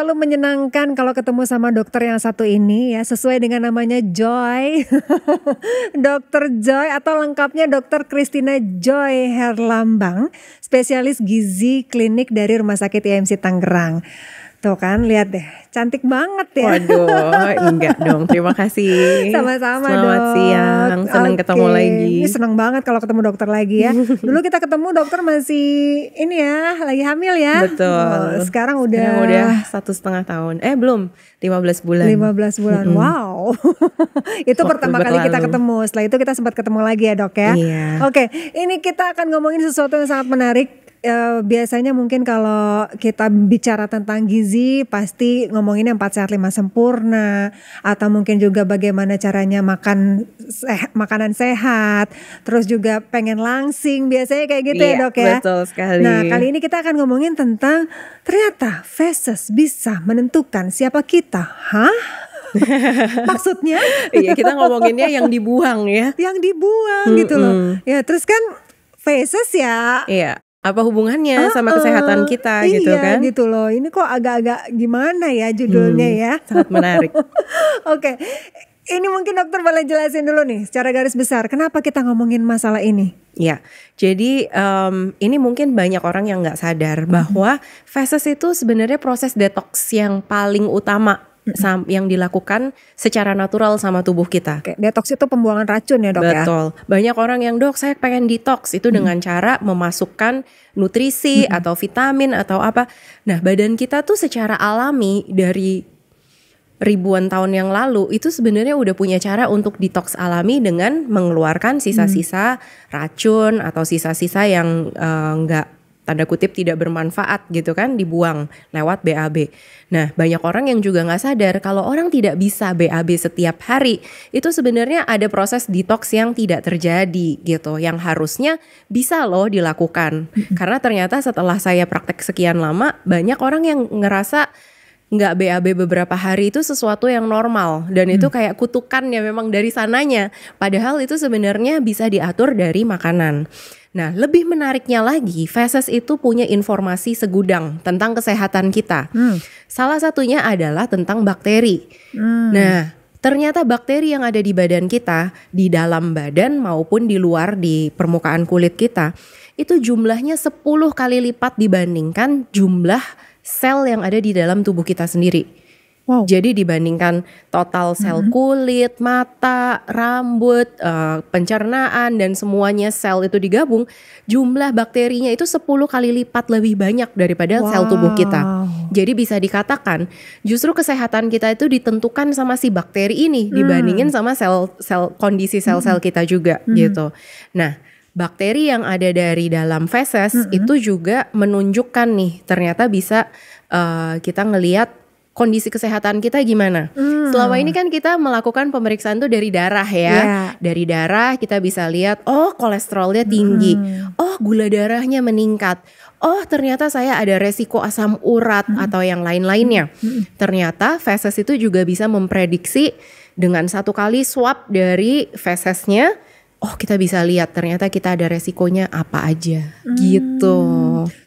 selalu menyenangkan kalau ketemu sama dokter yang satu ini ya, sesuai dengan namanya Joy. Dokter Joy atau lengkapnya Dokter Christina Joy Herlambang, spesialis gizi klinik dari Rumah Sakit IMC Tangerang. Tuh kan, lihat deh, cantik banget ya. Waduh, enggak dong, terima kasih. Sama-sama Selamat dok. siang, senang ketemu lagi. Ini senang banget kalau ketemu dokter lagi ya. Dulu kita ketemu dokter masih ini ya, lagi hamil ya. Betul. Sekarang udah 1,5 tahun. Belum, 15 bulan. 15 bulan, wow. Itu pertama kali kita ketemu. Setelah itu kita sempat ketemu lagi ya dok ya. Iya. Oke, ini kita akan ngomongin sesuatu yang sangat menarik. Biasanya mungkin kalau kita bicara tentang gizi pasti ngomonginnya 4 sehat 5 sempurna, atau mungkin juga bagaimana caranya makan makanan sehat, terus juga pengen langsing, biasanya kayak gitu ya dok ya. Betul sekali. Nah kali ini kita akan ngomongin tentang ternyata feses bisa menentukan siapa kita. Hah? Maksudnya? Iya, kita ngomonginnya yang dibuang ya. Yang dibuang gitu loh. Ya terus kan feses ya. Iya. Apa hubungannya sama kesehatan kita gitu kan? Iya gitu loh. Ini kok agak-agak gimana ya judulnya ya. Sangat menarik. Oke. Ini mungkin dokter boleh jelasin dulu nih secara garis besar. Kenapa kita ngomongin masalah ini? Ya, jadi ini mungkin banyak orang yang gak sadar bahwa feses itu sebenarnya proses detox yang paling utama yang dilakukan secara natural sama tubuh kita. Oke, detox itu pembuangan racun ya dok ya? Betul. Banyak orang yang dok saya pengen detox itu dengan cara memasukkan nutrisi atau vitamin atau apa. Nah badan kita tuh secara alami dari ribuan tahun yang lalu itu sebenarnya udah punya cara untuk detox alami dengan mengeluarkan sisa-sisa racun atau sisa-sisa yang enggak tanda kutip tidak bermanfaat gitu kan, dibuang lewat BAB. Nah banyak orang yang juga gak sadar kalau orang tidak bisa BAB setiap hari, itu sebenarnya ada proses detox yang tidak terjadi gitu, yang harusnya bisa loh dilakukan. Karena ternyata setelah saya praktek sekian lama, banyak orang yang ngerasa nggak BAB beberapa hari itu sesuatu yang normal dan itu kayak kutukan ya memang dari sananya, padahal itu sebenarnya bisa diatur dari makanan. Nah lebih menariknya lagi, feses itu punya informasi segudang tentang kesehatan kita. Salah satunya adalah tentang bakteri. Nah ternyata bakteri yang ada di badan kita, di dalam badan maupun di luar di permukaan kulit kita, itu jumlahnya 10 kali lipat dibandingkan jumlah sel yang ada di dalam tubuh kita sendiri. Wow. Jadi dibandingkan total sel kulit, mata, rambut, pencernaan dan semuanya sel itu digabung, jumlah bakterinya itu 10 kali lipat lebih banyak daripada sel tubuh kita. Jadi bisa dikatakan justru kesehatan kita itu ditentukan sama si bakteri ini dibandingin sama kondisi sel-sel kita juga gitu. Nah bakteri yang ada dari dalam feses itu juga menunjukkan nih ternyata bisa kita ngelihat kondisi kesehatan kita gimana. Selama ini kan kita melakukan pemeriksaan tuh dari darah ya. Dari darah kita bisa lihat oh kolesterolnya tinggi, oh gula darahnya meningkat, oh ternyata saya ada resiko asam urat atau yang lain-lainnya. Ternyata feses itu juga bisa memprediksi dengan 1 kali swab dari fesesnya. Oh kita bisa lihat ternyata kita ada resikonya apa aja gitu.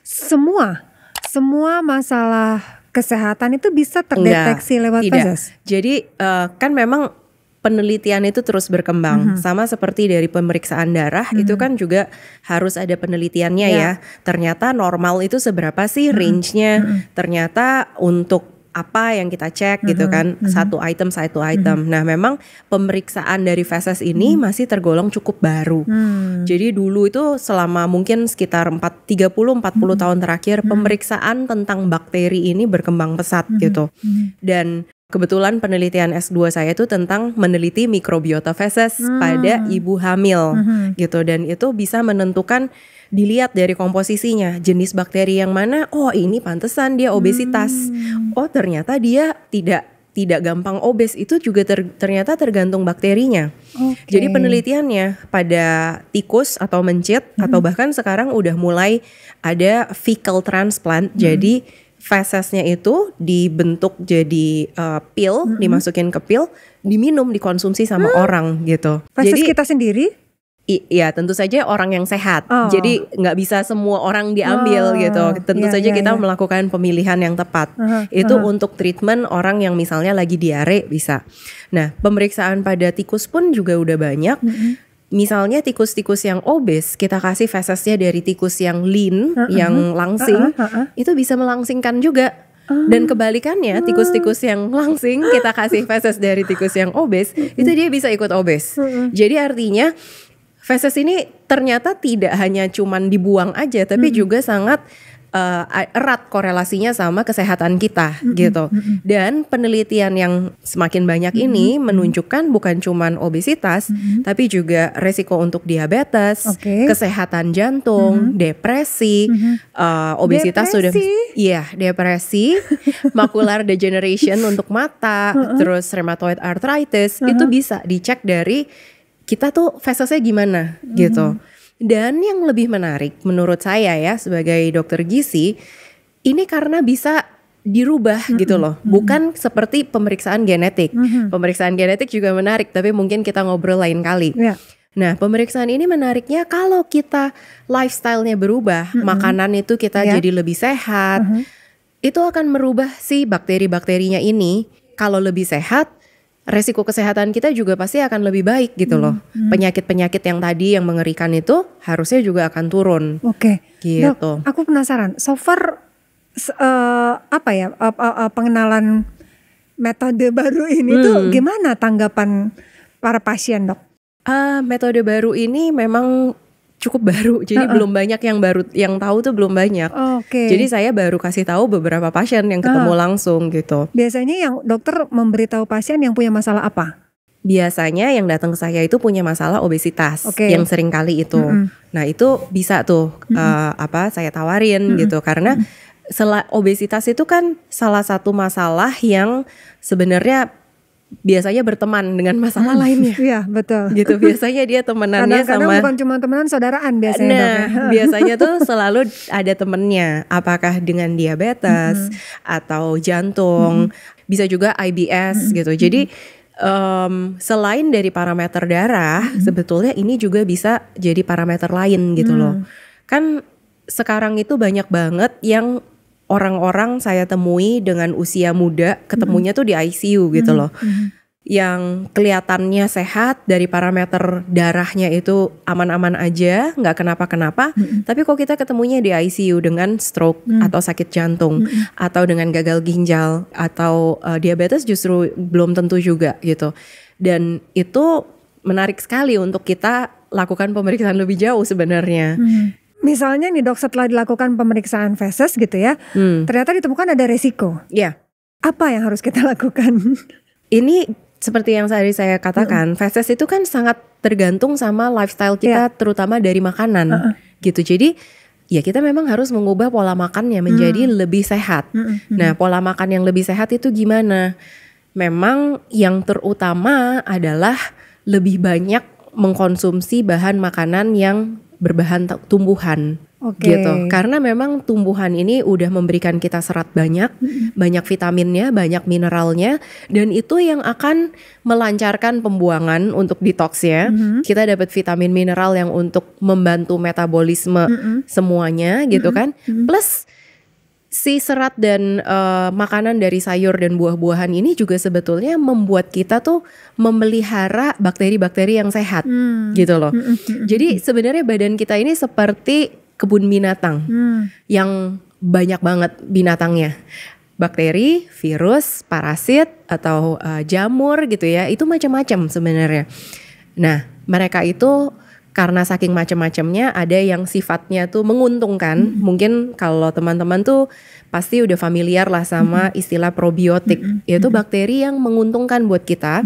Semua masalah kesehatan itu bisa terdeteksi lewat feses? Jadi kan memang penelitian itu terus berkembang. Sama seperti dari pemeriksaan darah itu kan juga harus ada penelitiannya ya. Ternyata normal itu seberapa sih range-nya. Ternyata untuk apa yang kita cek gitu kan, satu item. Nah memang pemeriksaan dari feses ini masih tergolong cukup baru. Jadi dulu itu selama mungkin sekitar 30-40 tahun terakhir pemeriksaan tentang bakteri ini berkembang pesat gitu. Dan kebetulan penelitian S2 saya itu tentang meneliti mikrobiota feses pada ibu hamil gitu. Dan itu bisa menentukan, dilihat dari komposisinya, jenis bakteri yang mana, oh ini pantesan dia obesitas. Oh ternyata dia tidak gampang obes, itu juga ternyata tergantung bakterinya. Jadi penelitiannya pada tikus atau mencit atau bahkan sekarang udah mulai ada fecal transplant. Jadi fesesnya itu dibentuk jadi pil, dimasukin ke pil, diminum, dikonsumsi sama orang gitu. Feses kita sendiri? Ya tentu saja orang yang sehat. Oh. Jadi nggak bisa semua orang diambil gitu. Tentu saja kita melakukan pemilihan yang tepat. Itu untuk treatment orang yang misalnya lagi diare bisa. Nah, pemeriksaan pada tikus pun juga udah banyak. Misalnya tikus-tikus yang obes, kita kasih fesesnya dari tikus yang lean, yang langsing, itu bisa melangsingkan juga. Dan kebalikannya, tikus-tikus yang langsing kita kasih feses dari tikus yang obes, itu dia bisa ikut obes. Jadi artinya feses ini ternyata tidak hanya cuman dibuang aja, tapi juga sangat erat korelasinya sama kesehatan kita gitu. Dan penelitian yang semakin banyak ini menunjukkan bukan cuman obesitas, tapi juga resiko untuk diabetes, kesehatan jantung, depresi, obesitas depresi, macular degeneration untuk mata, terus rheumatoid arthritis, itu bisa dicek dari kita tuh fesesnya gimana gitu. Dan yang lebih menarik menurut saya ya sebagai dokter gizi, ini karena bisa dirubah gitu loh. Bukan seperti pemeriksaan genetik. Pemeriksaan genetik juga menarik, tapi mungkin kita ngobrol lain kali. Nah, pemeriksaan ini menariknya kalau kita lifestyle-nya berubah, makanan itu kita jadi lebih sehat, itu akan merubah si bakteri-bakterinya ini. Kalau lebih sehat, resiko kesehatan kita juga pasti akan lebih baik gitu loh. Penyakit-penyakit yang tadi yang mengerikan itu harusnya juga akan turun. Gitu. Dok, aku penasaran. So far pengenalan metode baru ini tuh gimana tanggapan para pasien, Dok? Metode baru ini memang cukup baru, jadi belum banyak yang tahu tuh belum banyak. Jadi saya baru kasih tahu beberapa pasien yang ketemu langsung gitu. Biasanya yang dokter memberitahu pasien yang punya masalah apa? Biasanya yang datang ke saya itu punya masalah obesitas, yang sering kali itu. Nah itu bisa tuh saya tawarin gitu, karena obesitas itu kan salah satu masalah yang sebenarnya biasanya berteman dengan masalah lainnya. Iya, betul. Gitu, biasanya dia temenannya kadang-kadang bukan cuma temenan, saudaraan biasanya. Nah, biasanya tuh selalu ada temennya, apakah dengan diabetes atau jantung, bisa juga IBS gitu. Jadi selain dari parameter darah, sebetulnya ini juga bisa jadi parameter lain gitu loh. Kan sekarang itu banyak banget yang orang-orang saya temui dengan usia muda ketemunya tuh di ICU gitu loh. Yang kelihatannya sehat, dari parameter darahnya itu aman-aman aja, nggak kenapa-kenapa, tapi kok kita ketemunya di ICU dengan stroke atau sakit jantung atau dengan gagal ginjal atau diabetes justru belum tentu juga gitu. Dan itu menarik sekali untuk kita lakukan pemeriksaan lebih jauh sebenarnya. Misalnya nih dok, setelah dilakukan pemeriksaan feses gitu ya, ternyata ditemukan ada resiko. Iya. Apa yang harus kita lakukan? Ini seperti yang tadi saya katakan, feses itu kan sangat tergantung sama lifestyle kita, terutama dari makanan gitu. Jadi ya kita memang harus mengubah pola makannya menjadi lebih sehat. Nah, pola makan yang lebih sehat itu gimana? Memang yang terutama adalah lebih banyak mengkonsumsi bahan makanan yang berbahan tumbuhan gitu. Karena memang tumbuhan ini udah memberikan kita serat banyak vitaminnya, banyak mineralnya, dan itu yang akan melancarkan pembuangan untuk detoxnya. Kita dapat vitamin mineral yang untuk membantu metabolisme semuanya gitu kan. Plus si serat dan makanan dari sayur dan buah-buahan ini juga sebetulnya membuat kita tuh memelihara bakteri-bakteri yang sehat gitu loh. Jadi sebenarnya badan kita ini seperti kebun binatang yang banyak banget binatangnya. Bakteri, virus, parasit, atau jamur gitu ya, itu macam-macam sebenarnya. Nah, mereka itu karena saking macam-macamnya, ada yang sifatnya tuh menguntungkan. Mungkin kalau teman-teman tuh pasti udah familiar lah sama istilah probiotik, yaitu bakteri yang menguntungkan buat kita.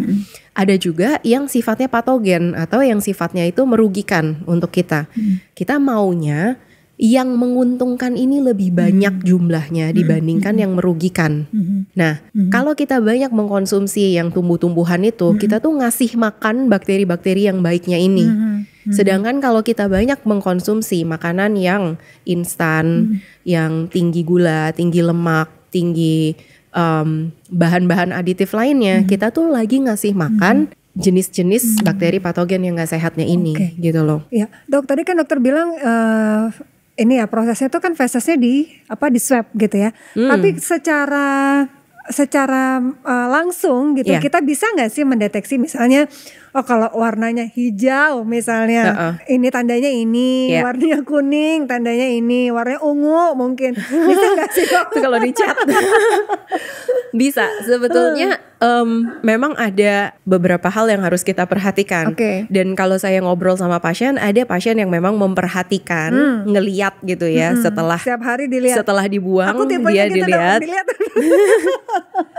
Ada juga yang sifatnya patogen atau yang sifatnya itu merugikan untuk kita. Kita maunya yang menguntungkan ini lebih banyak jumlahnya dibandingkan yang merugikan. Nah, kalau kita banyak mengkonsumsi yang tumbuh-tumbuhan itu, kita tuh ngasih makan bakteri-bakteri yang baiknya ini. Sedangkan kalau kita banyak mengkonsumsi makanan yang instan, yang tinggi gula, tinggi lemak, tinggi bahan-bahan aditif lainnya, kita tuh lagi ngasih makan jenis-jenis bakteri patogen yang gak sehatnya ini gitu loh. Ya, Dok, tadi kan dokter bilang ini ya prosesnya tuh kan fesesnya di swab gitu ya. Tapi secara langsung gitu kita bisa nggak sih mendeteksi misalnya kalau warnanya hijau misalnya ini tandanya ini, warnanya kuning tandanya ini, warnanya ungu mungkin bisa nggak sih Dok? Itu kalau di chat bisa sebetulnya. Memang ada beberapa hal yang harus kita perhatikan. Dan kalau saya ngobrol sama pasien, ada pasien yang memang memperhatikan, ngeliat gitu ya setelah setiap hari dilihat. Setelah dibuang Aku dia gitu dilihat.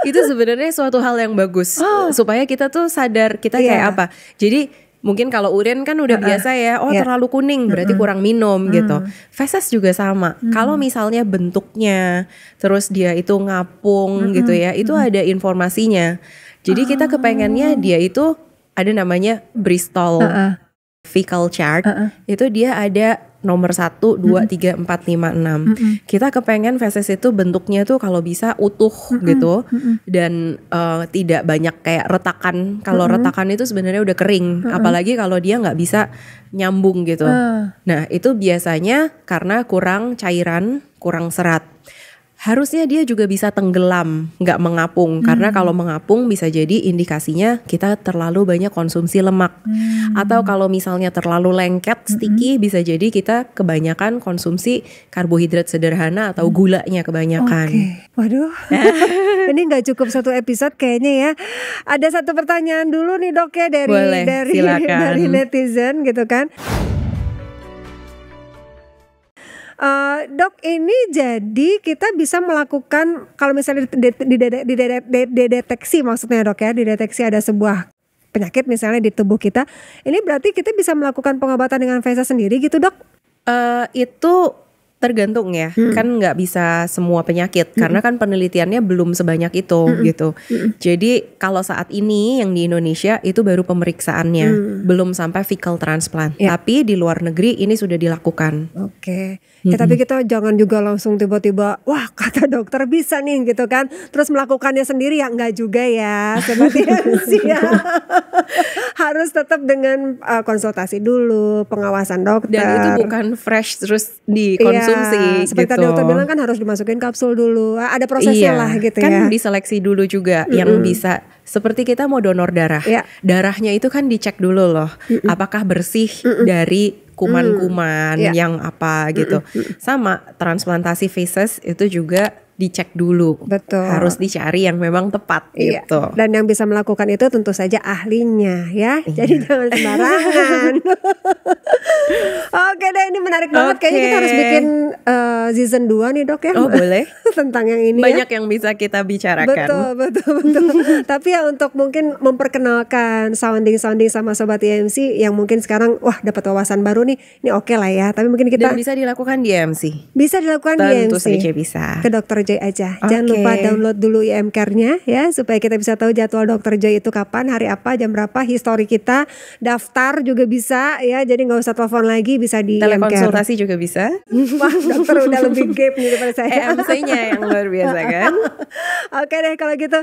Itu sebenarnya suatu hal yang bagus supaya kita tuh sadar kita kayak apa. Jadi mungkin kalau urin kan udah biasa ya, terlalu kuning berarti kurang minum gitu. Feses juga sama. Kalau misalnya bentuknya, terus dia itu ngapung gitu ya, itu ada informasinya. Jadi kita kepengennya dia itu ada namanya Bristol Fecal Chart. Itu dia ada nomor 1, 2, 3, 4, 5, 6. Kita kepengen feses itu bentuknya tuh kalau bisa utuh gitu dan tidak banyak kayak retakan. Kalau retakan itu sebenarnya udah kering, apalagi kalau dia nggak bisa nyambung gitu. Nah itu biasanya karena kurang cairan, kurang serat. Harusnya dia juga bisa tenggelam, nggak mengapung. Karena kalau mengapung bisa jadi indikasinya kita terlalu banyak konsumsi lemak. Atau kalau misalnya terlalu lengket, sticky, bisa jadi kita kebanyakan konsumsi karbohidrat sederhana atau gulanya kebanyakan. Waduh, ini nggak cukup satu episode kayaknya ya. Ada satu pertanyaan dulu nih Dok ya dari netizen gitu kan. Dok, ini jadi kita bisa melakukan kalau misalnya dideteksi maksudnya Dok ya, dideteksi ada sebuah penyakit misalnya di tubuh kita, ini berarti kita bisa melakukan pengobatan dengan feses sendiri gitu Dok? Itu tergantung ya, kan nggak bisa semua penyakit karena kan penelitiannya belum sebanyak itu gitu. Jadi kalau saat ini yang di Indonesia itu baru pemeriksaannya, belum sampai fecal transplant. Tapi di luar negeri ini sudah dilakukan. Ya tapi kita jangan juga langsung tiba-tiba wah kata dokter bisa nih gitu kan, terus melakukannya sendiri ya enggak juga ya seperti ya. Harus tetap dengan konsultasi dulu, pengawasan dokter. Dan itu bukan fresh terus dikonsumsi seperti gitu. tadi dokter bilang kan harus dimasukin kapsul dulu, ada prosesnya lah gitu kan ya. Kan diseleksi dulu juga yang bisa. Seperti kita mau donor darah, darahnya itu kan dicek dulu loh, apakah bersih dari kuman-kuman yang apa gitu. Sama transplantasi feses itu juga dicek dulu. Betul. Harus dicari yang memang tepat gitu. Dan yang bisa melakukan itu tentu saja ahlinya ya. Jadi jangan sembarangan. Oke deh, ini menarik banget. Kayaknya kita harus bikin season 2 nih Dok ya. Oh boleh. Tentang yang ini banyak yang bisa kita bicarakan. Betul. Tapi ya untuk mungkin memperkenalkan sounding sama Sobat IMC yang mungkin sekarang wah dapat wawasan baru nih. Ini oke lah ya. Tapi mungkin kita. Dan bisa dilakukan di IMC. Bisa dilakukan di IMC. Tentu saja bisa. Ke Dr. Joy aja. Jangan lupa download dulu IMCare-nya ya supaya kita bisa tahu jadwal Dr. Joy itu kapan, hari apa, jam berapa, histori kita, daftar juga bisa ya. Jadi nggak usah telepon lagi, bisa di IMCare. Telekonsultasi juga bisa. Wah, dokter udah lebih gap nih daripada saya. MC-nya yang luar biasa kan. Oke deh kalau gitu.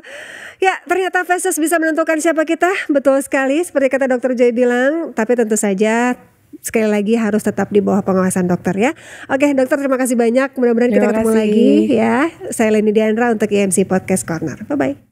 Ya ternyata feses bisa menentukan siapa kita. Betul sekali seperti kata Dr. Joy bilang. Tapi tentu saja sekali lagi harus tetap di bawah pengawasan dokter ya. Oke dokter, terima kasih banyak. Mudah-mudahan kita ketemu lagi ya. Saya Leni Diandra untuk IMC Podcast Corner. Bye-bye.